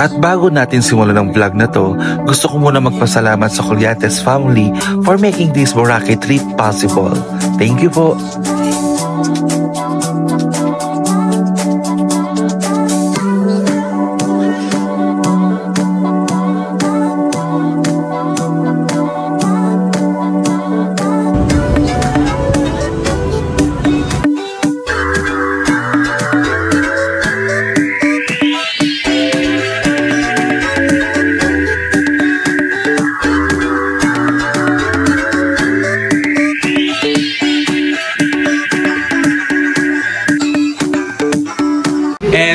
At bago natin simulan ang vlog na to, gusto ko muna magpasalamat sa Colyates family for making this Boracay trip possible. Thank you po!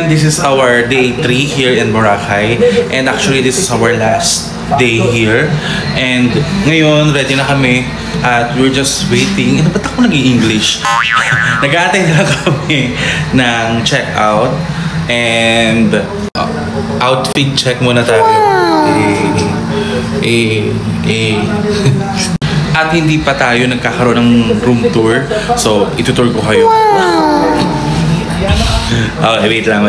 This is our day 3 here in Boracay, and actually this is our last day here. And ngayon ready na kami at we're just waiting. Ba't ako nag-i-English? Nag-aantay na kami ng check-out and outfit check muna tayo. At hindi pa tayo nagkakaroon ng room tour, so itutour ko kayo. Okay, wait lang.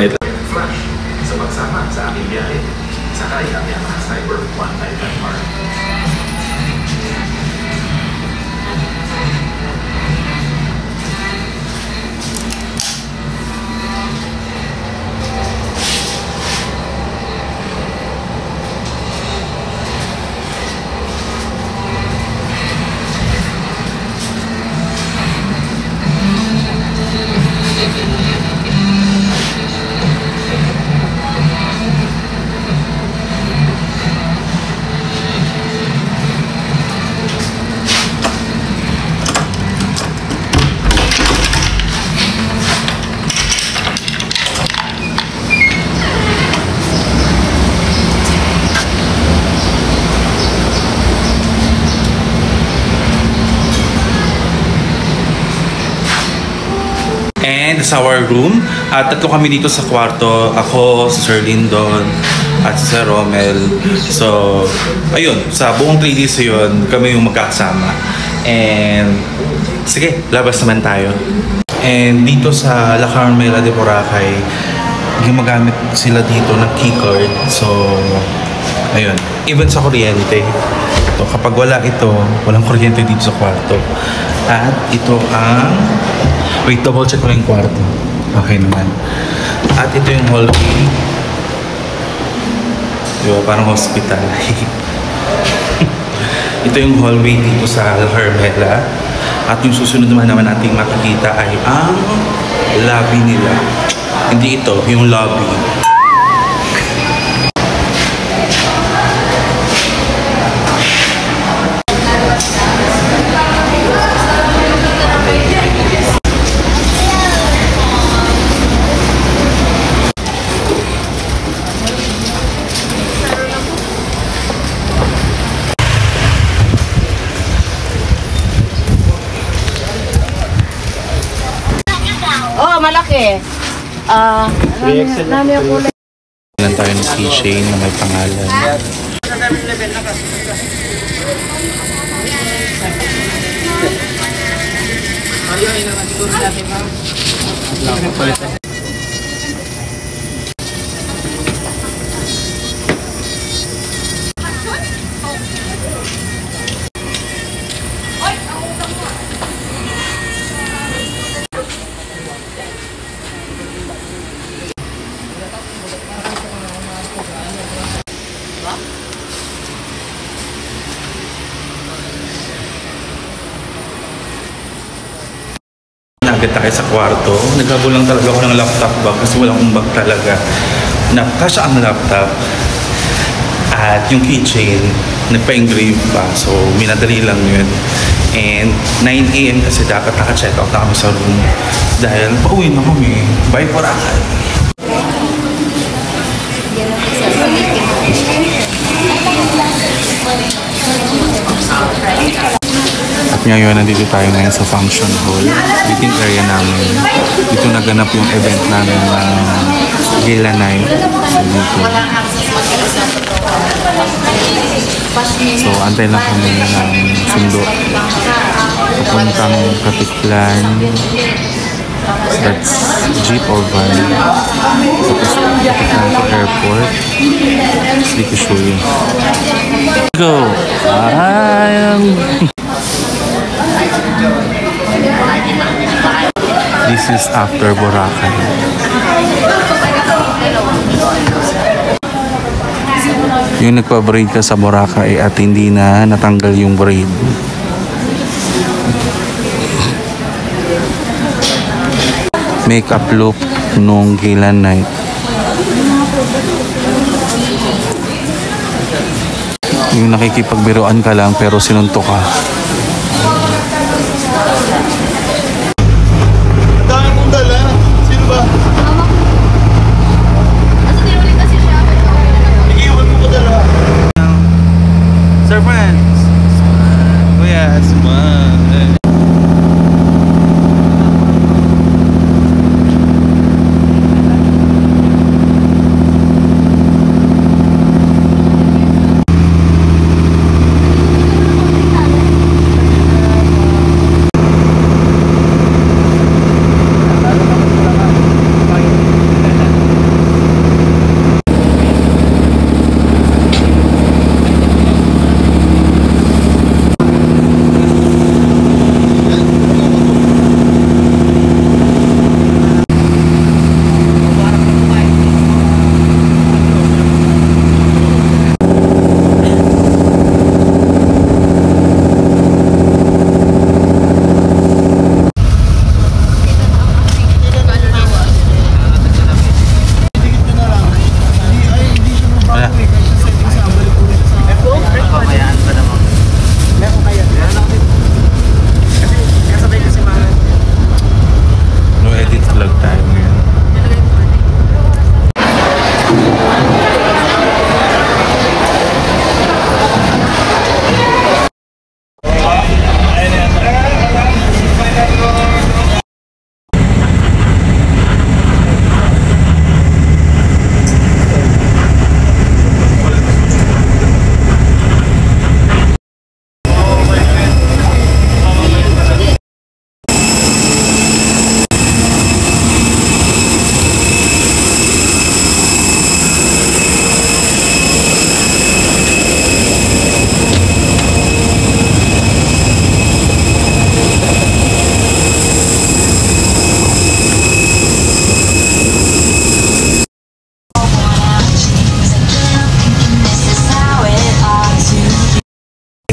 Sa pagsama sa aking biyahe, sakay ang Yamaha Sniper 195R. And sa our room, tatlo kami dito sa kwarto. Ako, si Sir Lindon, at si Sir Romel. So, ayun, sa buong 3 days yun, kami yung magkakasama. And, sige, labas naman tayo. And dito sa La Carmela de Boracay, gumagamit sila dito ng keycard. So, ayun, even sa kuryente. So, kapag wala ito, walang kuryente dito sa kwarto. At ito ang... Wait, double check ko lang yung kwarto. Okay naman. At ito yung hallway. Diba, parang hospital. Ito yung hallway dito sa La Carmela. At yung susunod naman nating makikita ay ang lobby nila. Hindi ito, yung lobby. Malaki. Nami ang kulay. Ilan tayo ng keychain na may pangalan. Agad tayo sa kwarto. Nagkagulang talaga ako ng laptop bag kasi wala akong bag talaga. Nakasya ang laptop. At yung keychain, nagpa-engrave pa. So, minadali lang yun. And 9 AM kasi dapat naka-check out na kami sa room. Dahil pauwi na kami. Bye Boracay! At ngayon, nandito tayo ngayon sa function hall. Meeting area namin. Dito naganap yung event namin na Gala Night. So, antay lang kami ng sundo. Papuntang Katiklan. That's jeep or van. Tapos papunta to airport. Hindi ko sure. Go! This is after Boracay. Yung nagpa-braid ka sa Boracay at hindi na natanggal yung braid. Makeup look nung Gilan night. Yung nakikipagbiruan ka lang pero sinuntok ka. Dami mong dala. Sino ba? Kasi tinuloy kasi siya. Iiwan mo ko dala. Sir Franz! Kuya, smile.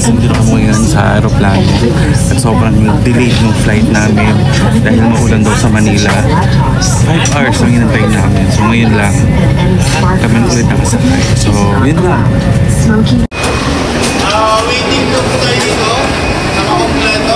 Nandito kami ngayon sa aeroplano at sobrang delayed yung flight namin dahil maulan daw sa Manila. 5 hours ang hinantay namin. So ngayon lang kami ulit nakasakay. So yun lang. Waiting ko tayo dito. Nakakompleto.